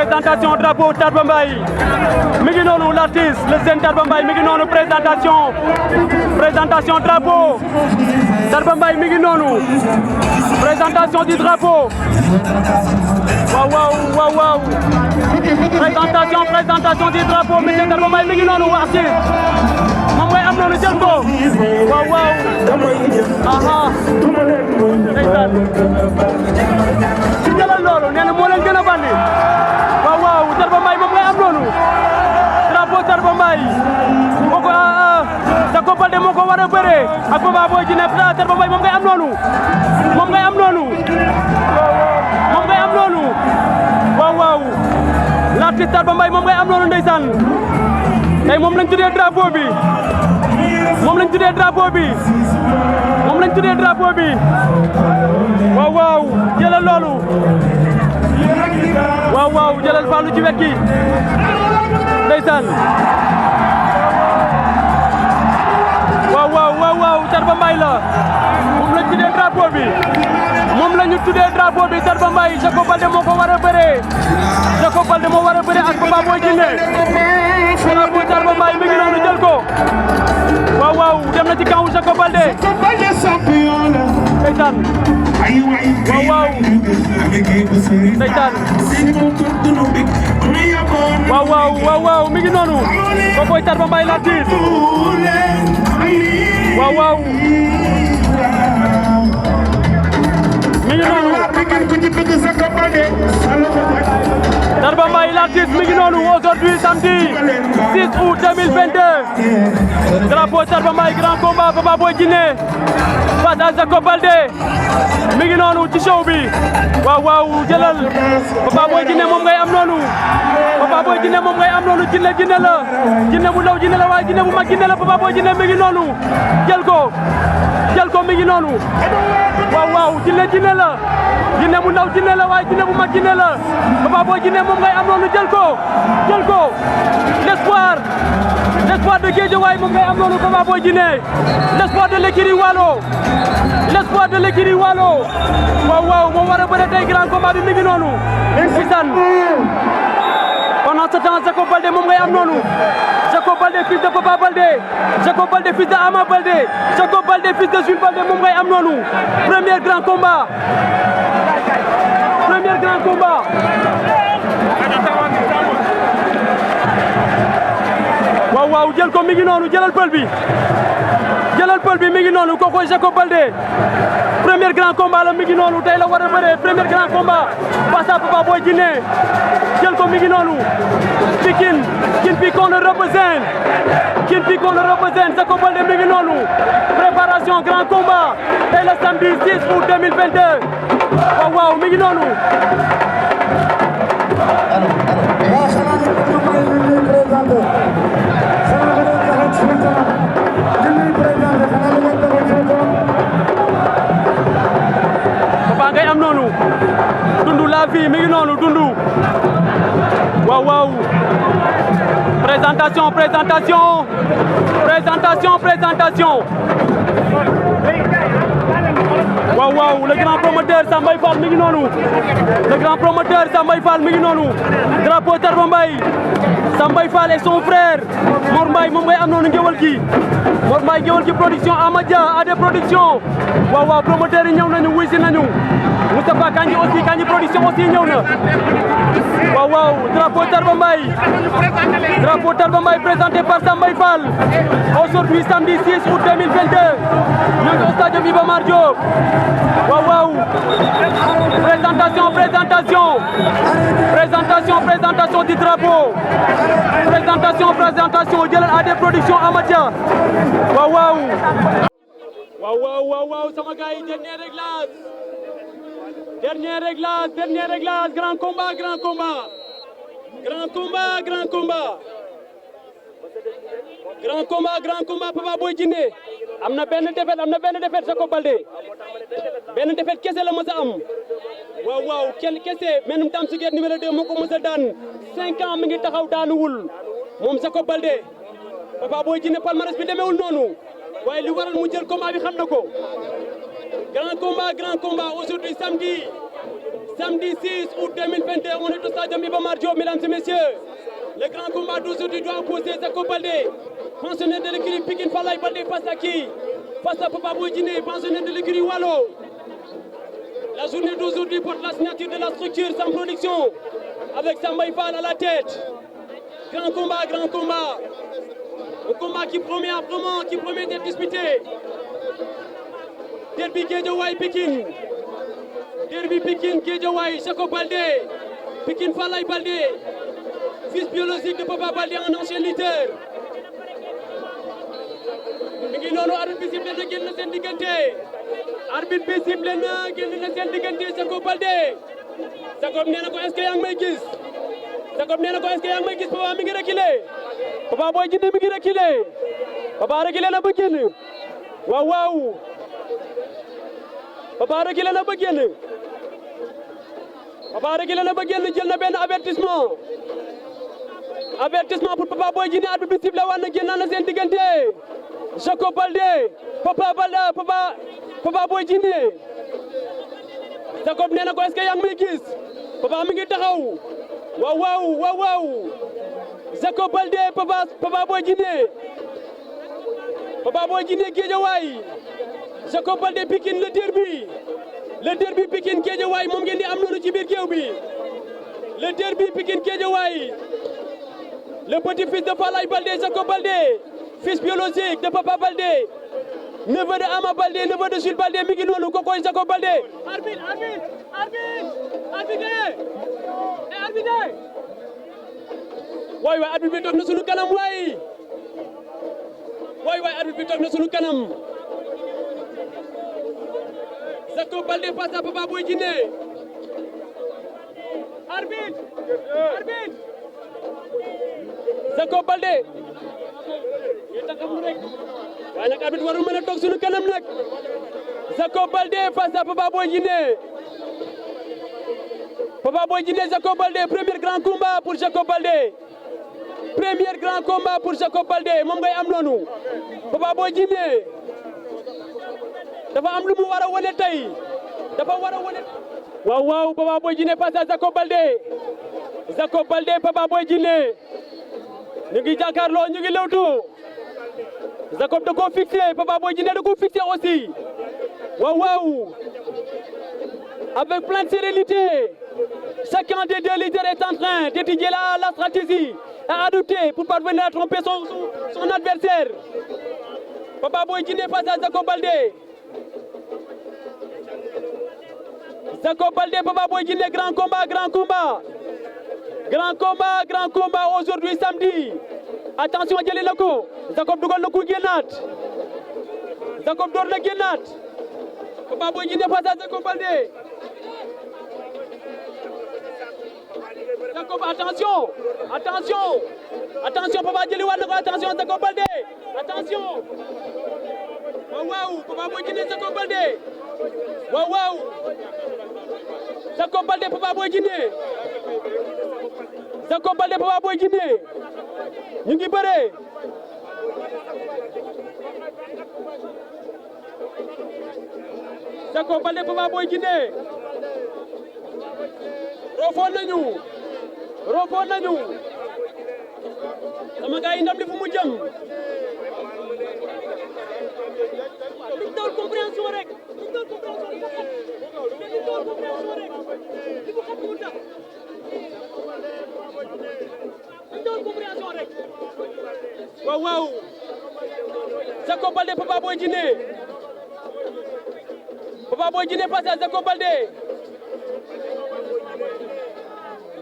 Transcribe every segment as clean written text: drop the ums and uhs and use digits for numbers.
présentation drapeau Tarba Mbaye mi ngi noonu l'artiste le jeune Tarba Mbaye mi ngi noonu présentation drapeau Tarba Mbaye mi ngi noonu présentation du drapeau waaw présentation du drapeau monsieur Tarba Mbaye mi ngi noonu artiste moom mooy am noonu jël ko waaw aha ndeysaan ci jëlal loolu nee na moo leen gën a bandi waaw Tarba Mbaye moom ngay am noonu drapeau Tarba Mbaye kooku Jacob Baldé moo ko war a bëree ak Papa Boy Djiné Tarba Mbaye moom ngay am noonu waaw l'artiste Tarba Mbaye moom ngay am noonu ndeysaan tey moom lañ tuddee drapeau bi waaw jëlal loolu waaw jëlal Fallou ci wet gi ndeysaan waaw Tarba Mbaye la moom lañ tuddee drapeau bi Tarba Mbaye Jacob Baldé moo ko war a bëree ak Papa Boy Djiné drapeau Tarba Mbaye mi ngi noonu jël ko waaw dem na ci kaw Jacob Baldé ndeysaan waaw mi ngi noonu ko koy Tarba Mbaye l'artiste waaw mi ngi noonu Tarba Mbaye l'artiste mi ngi noonu aujourd'hui samedi 6 août 2022 drapeau Tarba Mbaye grand combat Papa Boy Djiné face à Jacob Baldé mi ngi noonu ci show bi waaw jëlal Papa Boy Djiné moom ngay am noonu Djiné la Djiné bu ndaw Djiné la waaye Djiné bu mag Djiné la Papa Boy Djiné mi ngi noonu jël ko mi ngi noonu waaw Djiné la Djiné bu ndaw Djiné la waaye Djiné bu mag Djiné la Papa Boy Djiné moom ngay am noonu jël ko l'espoir de Guédiawaye moom ngay am noonu Papa Boy Djiné l'espoir de l'écurie Walo waaw moo war a bëre tey grand combat bi mi ngi noonu ndeysaan pendant ce temps Jacob Baldé moom ngay am noonu Jacob Baldé fils de Papa Baldé Jacob Baldé fils de Ama Baldé Jacob Baldé fils de Jules Baldé moom ngay am noonu premier grand combat waaw jël ko mi ngi noonu jëlal pël bi mi ngi noonu kooku Jacob Baldé premier grand combat la mi ngi noonu tey la war a bëree premier grand combat face à Papa Boy Djiné jël ko mi ngi noonu Pikine fii qu'on le représente Jacob Baldé mi ngi noonu préparation grand combat tey la samedi 6 août 2022 waaw mi ngi noonu Papa ngay am noonu Dundu la vie mi ngi noonu Dundu waaw présentation waaw le grand promoteur Sambay Fall mi ngi noonu drapeau Tarba Mbaye Sambay Fall et son frère Mor Mbaye moom ngay am noonu ngéwal gi production Amadia AD production waaw promoteur yi ñëw nañu wuy si nañu Moustapha Kanji production aussi ñëw na waaw drapeau Tarba Mbaye présenté par Sambay Fall aujourd'hui samedi 6 août 2022 ñu ngi au stade Iba Mar Diop waaw présentation du drapeau présentation jëlal AD production Amadia waaw sama gars yi dernier réglage grand combat Papa Boy Djiné am na benn défaite Jacob Baldé benn défaite kese la mës a am waaw kese menum tam sugeer numéro 2 moo ko mës a daan 5 ans mi ngi taxaw daanuwul moom Jacob Baldé Papa Boy Djiné palmarès bi demeewul noonu waaye li waral mu jël combat bi xam na ko grand combat aujourd'hui samedi samedi 6 août 2022, on est au stade Iba Mar Diop, mesdames et messieurs. Le grand combat d'aujourd'hui doit opposer Jacob Baldé, pensionnaire de l'écurie Pikine Falaye Baldé face à qui? Face à Papa Boy Djiné, pensionnaire de l'écurie Walo. La journée d'aujourd'hui porte la signature de la structure sans production, avec Samba Fall à la tête. Grand combat, grand combat. Un combat qui promet amplement, qui promet d'être disputé. Derby Guédiawaye Pikine. Derby Pikine Guédiawaye, Jacob Baldé. Pikine Falaye Baldé. Fils biologique de Papa Baldé, un ancien lutteur. Mi ngi noonu arbitre bi sifflé na génn seen diggante. Arbitre bi sifflé na génn na seen diggante Jacob Baldé. Jacob nee na ko est-ce que yaa ngi may gis. Jacob nee na ko est-ce que yaa ngi may gis. Papa mi ngi reculé. Papa Boy Djiné mi ngi reculé. Papa reculé na ba génn. Waaw waaw. Papa reculé na ba génn. Papa reculé na ba génn, jël na benn avertissement. Avertissement pour Papa Boy Djiné, arbitre bi sifflé waat na génn na seen diggante. Jacob Baldé, Papa Boy Djiné. Jacob nee na ko est-ce que yaa ngi may gis. Papa mi ngi taxaw. Waaw waaw waaw waaw. Jacob Baldé, Papa Boy Djiné. Papa Boy Djiné Guédiawaye. Jacob Baldé Pikine le derby. Le derby Pikine Guédiawaye moom ngeen di am noonu ci biir géew bi. Le derby Pikine Guédiawaye. Le petit-fils de Falaye Baldé, Jacob Baldé. Fils biologique de Papa Baldé. Neveu de Ama Baldé, neveu de Jules Baldé, mi ngi noonu kokoy Jacob Baldé. Arbitre. Waay arbitre bi toog na sunu kanam waay. Waay arbitre bi toog na sunu kanam. Jacob Baldé face à Papa Boy Djiné. Arbitre. Jacob Baldé. waaye nag arbitre warul mën a toog sunu kanam nag. Jacob Baldé face à Papa Boy Djiné. Papa Boy Djiné, Jacob Baldé, premier grand combat pour Jacob Baldé. Premier grand combat pour Jacob Baldé moom ngay am noonu. Papa Boy Djiné dafa am lu mu war a wane tey. Dafa war a wane. waaw Papa Boy Djiné face à Jacob Baldé. Jacob Baldé, Papa Boy Djiné. ñu ngi jàkkaarloo, ñu ngi lewtoo. Jacob da koo fixé, Papa Boy Djiné da koo fixé aussi. Waaw. Avec plein de sérénité. Chacun des deux leaders est en train d'étudier la stratégie à adopter pour parvenir à tromper son adversaire. Papa Boy Djiné face à Jacob Baldé. Jacob Baldé, Papa Boy Djiné, grand combat. Grand combat aujourd'hui samedi. Attention jëli na ko. Jacob dugal na ko génnaat. Jacob door na génnaat. Papa Boy Djiné face à Jacob Baldé. Jacob, attention, Papa jëli waat na ko, attention Jacob Baldé, attention. Waaw, Papa Boy Djiné, Jacob Baldé. Waaw. Jacob Baldé, Papa Boy Djiné. Jacob Baldé, Papa Boy Djiné. ñu ngi bëree. Jacob Baldé, Papa Boy Djiné. Rofoon nañu. Sama gars yi ndam li fu mu jëm. Liñ dawal compréhension rek. Li mu xam mu tax. Liñ dawal compréhension rek. Waaw. Jacob Baldé, Papa Boy Djiné. Papa Boy Djiné face à Jacob Baldé.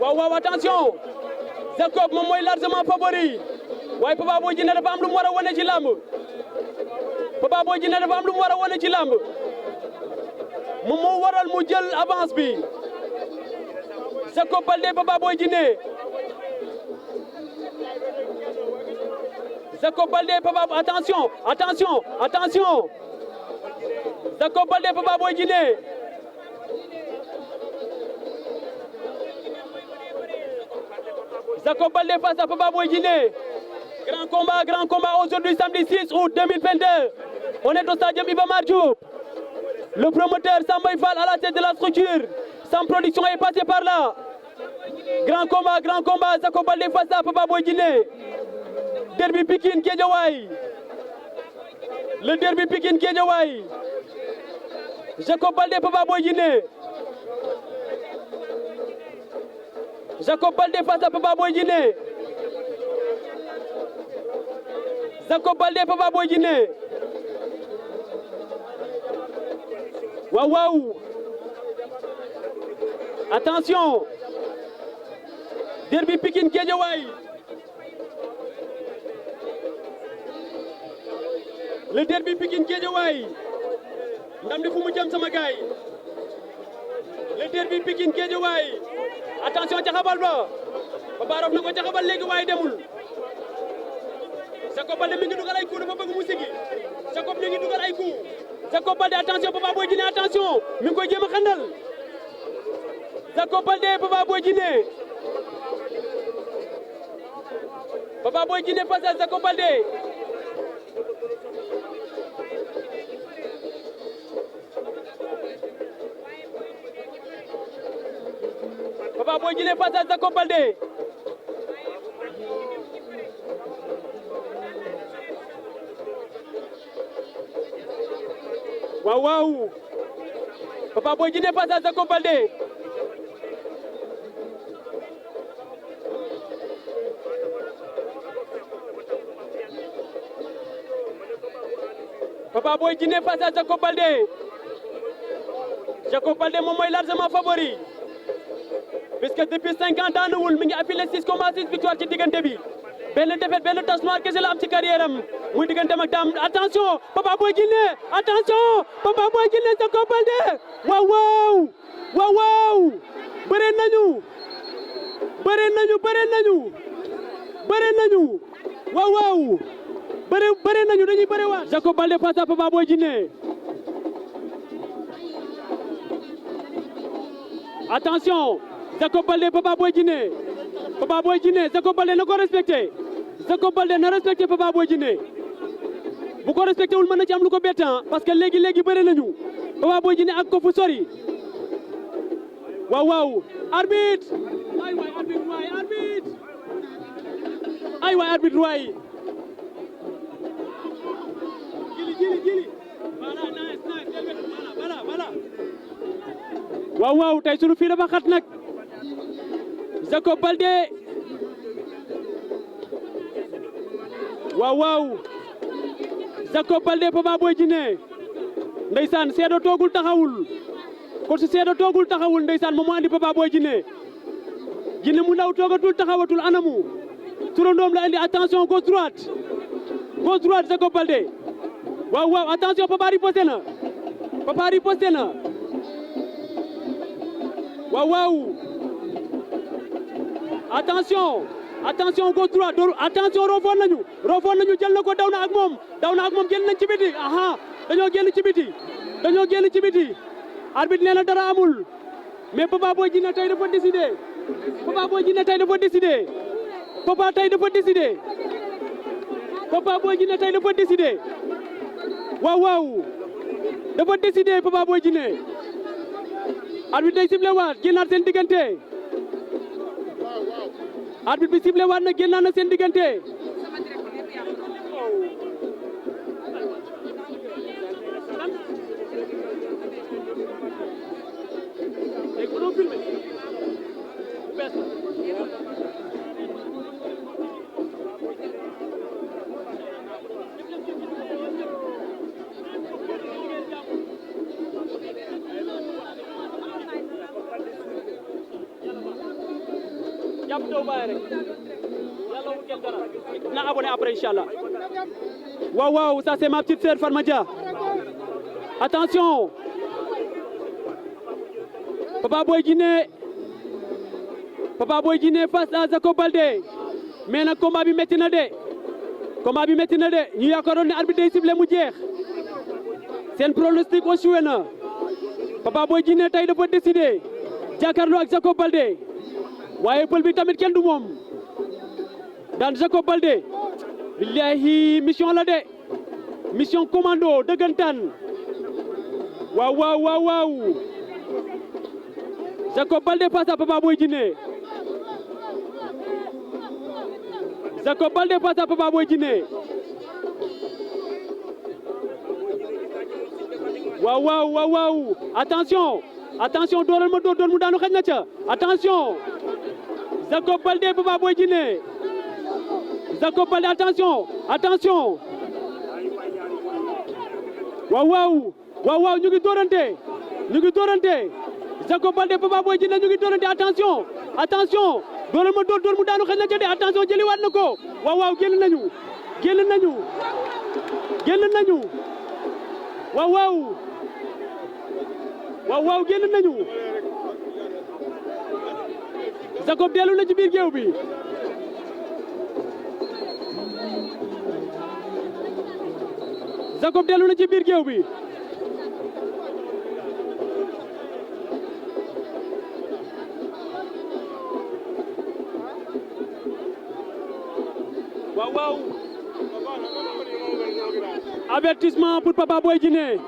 Waaw, attention. Jacob moom mooy largement favori. waaye Papa Boy Djiné dafa am lu mu war a wane ci làmb. Papa Boy Djiné dafa am lu mu war a wane ci làmb. moom moo waral mu jël avance bi. Jacob Baldé, Papa Boy Djiné. Jacob Baldé, attention. Jacob Baldé, Papa Boy Djiné. Jacob Baldé face à Papa Boy Djiné. Grand combat aujourd'hui samedi 6 août 2022. On est au stade Iba Mar Diop. Le promoteur Samba Fall à la tête de la structure Sam Production est passé par là. Grand combat, Jacob Baldé face à Papa Boy Djiné. Derby Pikine Guédiawaye. Le derby Pikine Guédiawaye. Jacob Baldé, Papa Boy Djiné. Jacob Baldé face à Papa Boy Djiné. Jacob Baldé, Papa Boy Djiné. Waouh. Attention. Derby Pikine Guédiawaye. Le derby Pikine Guédiawaye. Ndam li fu mu jëm sama gaay. Le derby Pikine Guédiawaye. Attention jaxabal ba. Papa Rof na ko jaxabal léegi waaye demul. Jacob Baldé mi ngi dugal ay coup dafa bëgg mu sigi. Jacob mi ngi dugal ay coup. Jacob Baldé attention Papa Boy Djiné attention mi ngi koy jéem a xandal. Jacob Baldé Papa Boy Djiné. Papa Boy Djiné face à Jacob Baldé. Papa Boy Djiné face à Jacob Baldé. Waouh. Papa Boy Djiné face à Jacob Baldé. Papa Boy Djiné face à Jacob Baldé. Jacob Baldé moom mooy largement favori. Puisque depuis 5 ans daanuwul mi ngi affilé 6 combats 6 victoires ci diggante bi. Benn défaite benn tache noire kese la am ci carrière am muy digganteem ak Dame. Attention Papa Boy Djiné. Attention Papa Boy Djiné Jacob Baldé. Waaw. Bëre nañu. Waaw. Bëre nañu dañuy bëre waat. Jacob Baldé face à Papa Boy Djiné. Attention Jacob Baldé Papa Boy Djiné. Papa Boy Djiné Jacob Baldé na ko respecté. Jacob Baldé na respecté Papa Boy Djiné. Bu ko respecté wul mën na ci am lu ko bett parce que léegi bëre nañu. Papa Boy Djiné ak ko fu sori. Waaw. Arbitre. Ay waay arbitre waay. Gili. Voilà. Waaw tey sunu fii dafa xat nag. Jacob Baldé. Waaw. Jacob Baldé Papa Boy Djiné. Ndeysaan seedo toogul taxawul. Ko si seedo toogul taxawul ndeysaan moom moo andi Papa Boy Djiné. Djiné mu ndaw toogatul taxawatul anamu. Turandoom la andi attention gauche droite Jacob Baldé. Waaw attention Papa riposté na. Waaw. Attention gauche droite attention rofoon nañu jël na ko daw na ak moom génn nañ ci biti dañoo génn ci biti arbitre nee na dara amul mais Papa Boy Djiné tey dafa décidé Papa Boy Djiné tey dafa décidé Papa Boy Djiné tey dafa décidé waaw dafa décidé Papa Boy Djiné arbitre day sifflé waat génnaat seen diggante arbitre bi sifflé waat na génnaat na seen diggante na abonné après inchallah. Waaw ça c'est ma petite sœur Farmadia. Attention Papa Boy Djiné face à Jacob Baldé mais nag combat bi metti na de ñu yaakaaroon ne arbitre day sifflé mu jeex seen pronostic aussi na Papa Boy Djiné tey dafa décidé jàkkaarloo ak Jacob Baldé waaye pël bi tamit kenn du moom daan Jacob Baldé billahi mission la de mission commando dëggantaan waaw Jacob Baldé face à Papa Boy Djiné. Jacob Baldé face à Papa Boy Djiné. Waaw. Attention dooral ma door mu daanu xaj na ca. Attention. Jacob Baldé Papa Boy Djiné. Jacob Baldé attention. Waaw ñu ngi doorante. Jacob Baldé Papa Boy Djiné ñu ngi doorante attention. dooral ma door mu daanu xaj na ca de attention jëliwaat na ko. Waaw génn nañu. Waaw génn nañu. Jacob dellu na ci biir géew bi. Waaw. Avertissement pour Papa Boy Djiné.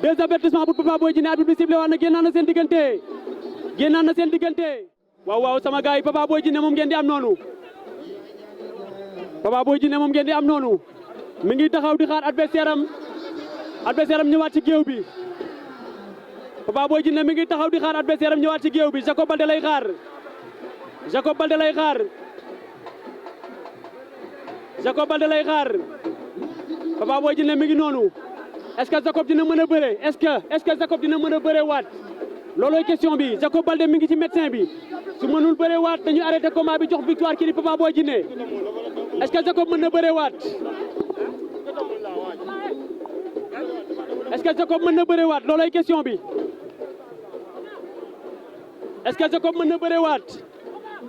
2 avertissements pour Papa Boy Djiné. Arbitre bi sifflé waat na génnaan na seen diggante. Waaw sama gars yi Papa Boy Djiné moom ngeen di am noonu. Mi ngi taxaw di xaar adversaire am ñëwaat ci géew bi. Papa Boy Djiné mi ngi taxaw di xaar adversaire am ñëwaat ci géew bi. Jacob Baldé lay xaar. Papa Boy Djiné mi ngi noonu. Est-ce que Jacob dina mën a bëre est-ce que Jacob dina mën a bëre waat loolooy question bi. Jacob Baldé mi ngi ci médecin bi su mënul bëre waat dañu arrêté combat bi jox victoire kii di Papa Boy Djiné. Est-ce que Jacob mën na bëre waat loolooy question bi. Est-ce que Jacob mën na bëre waat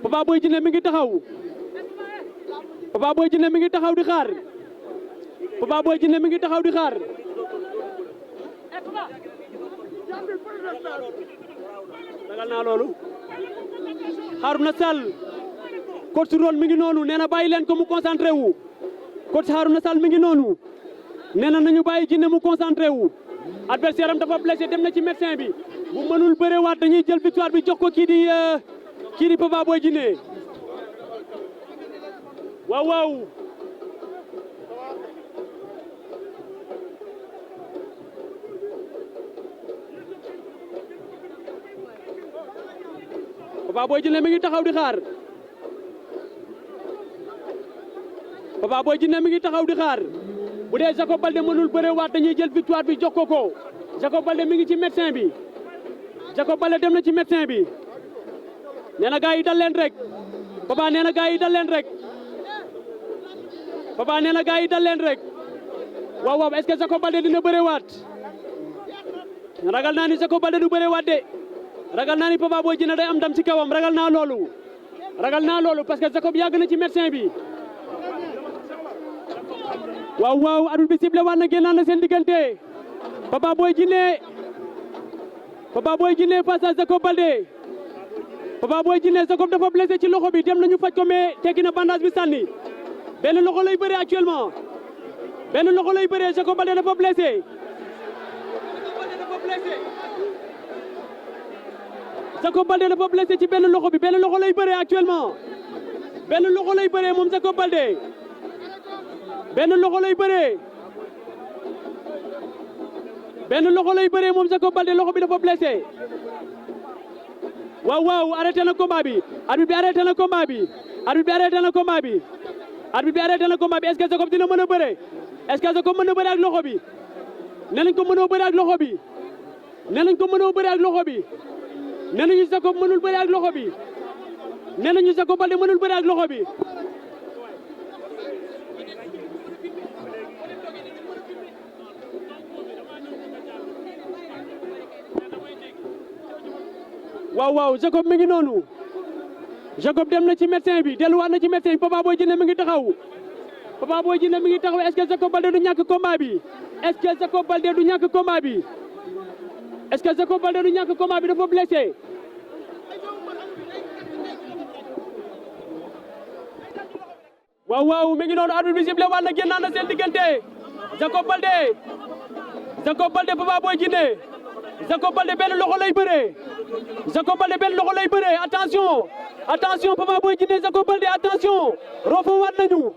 Papa Boy Djiné mi ngi taxaw. Papa Boy Djiné mi ngi taxaw di xaar. ragal naa loolu. Harouna Sall coach Ron mi ngi noonu nee na bàyyi leen ko mu concentré wu. coach Harouna Sall mi ngi noonu nee na nañu bàyyi Djiné mu concentré wu. adversaire am dafa blessé dem na ci médecin bi bu mënul bërewaat dañuy jël victoire bi jox ko kii di Papa Boy Djiné. waaw. Papa Boy Djiné mi ngi taxaw di xaar. Bu dee Jacob Baldé mënul bëre waat dañuy jël victoire bi jox ko. Jacob Baldé mi ngi ci médecin bi. Jacob Baldé dem na ci médecin bi. nee na gaa yi dal leen rek. Papa nee na gaa yi dal leen rek. waaw est-ce que Jacob Baldé dina bëre waat. ragal naa ni Jacob Baldé du bëre waat de. ragal naa ni Papa Boy Djiné day am ndam ci kawam ragal naa loolu parce que Jacob yàgg na ci médecin bi. waaw arbitre bi sifflé waat na génnaan na seen diggante. Papa Boy Djiné face à Jacob Baldé. Papa Boy Djiné Jacob dafa blessé ci loxo bi dem nañu faj ko mais teggi na bandage bi sànni. benn loxo lay bëree actuellement. Jacob Baldé dafa blessé. Jacob Baldé dafa blessé ci benn loxo lay bëree actuellement. moom Jacob Baldé. moom Jacob Baldé loxo bi dafa blessé. waaw arrêté na combat bi. arbitre bi arrêté na combat bi. Est-ce que Jacob dina mën a bëre. Est-ce que Jacob mën na bëre ak loxo bi. nee nañ ko mënoo bëre ak loxo bi. nee nañu Jacob mënul bëre ak loxo bi. Jacob Baldé mënul bëre ak loxo bi. waaw Jacob mi ngi noonu. Jacob dem na ci médecin bi delluwaat na ci médecin bi. Papa Boy Djiné mi ngi taxaw. Est-ce que Jacob Baldé du ñàkk combat bi. Est-ce que Jacob Baldé du ñàkk combat bi dafa blessé. waaw mi ngi noonu arbitre bi sifflé waat na génnaan na seen diggante. Jacob Baldé Papa Boy Djiné. Jacob Baldé benn loxo lay bëree Jacob Baldé benn loxo lay bëree attention attention Papa Boy Djiné Jacob Baldé attention roofo waat nañu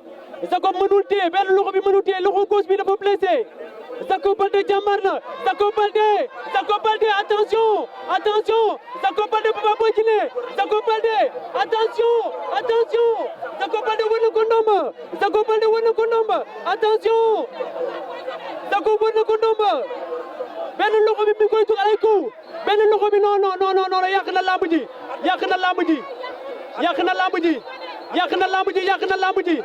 Jacob mënul téye benn loxo bi mënul téye loxo gauche bi dafa blessé Jacob Baldé jàmbaar na Jacob Baldé attention attention Jacob Baldé Papa Boy Djiné Jacob Baldé attention Jacob Baldé war na ko ndomba Jacob Baldé war na ko ndomba attention Jacob war na ko ndomba benn loxo bi mi koy dugal ay coup benn loxo bi non yàq na lamb ji yàq na lamb ji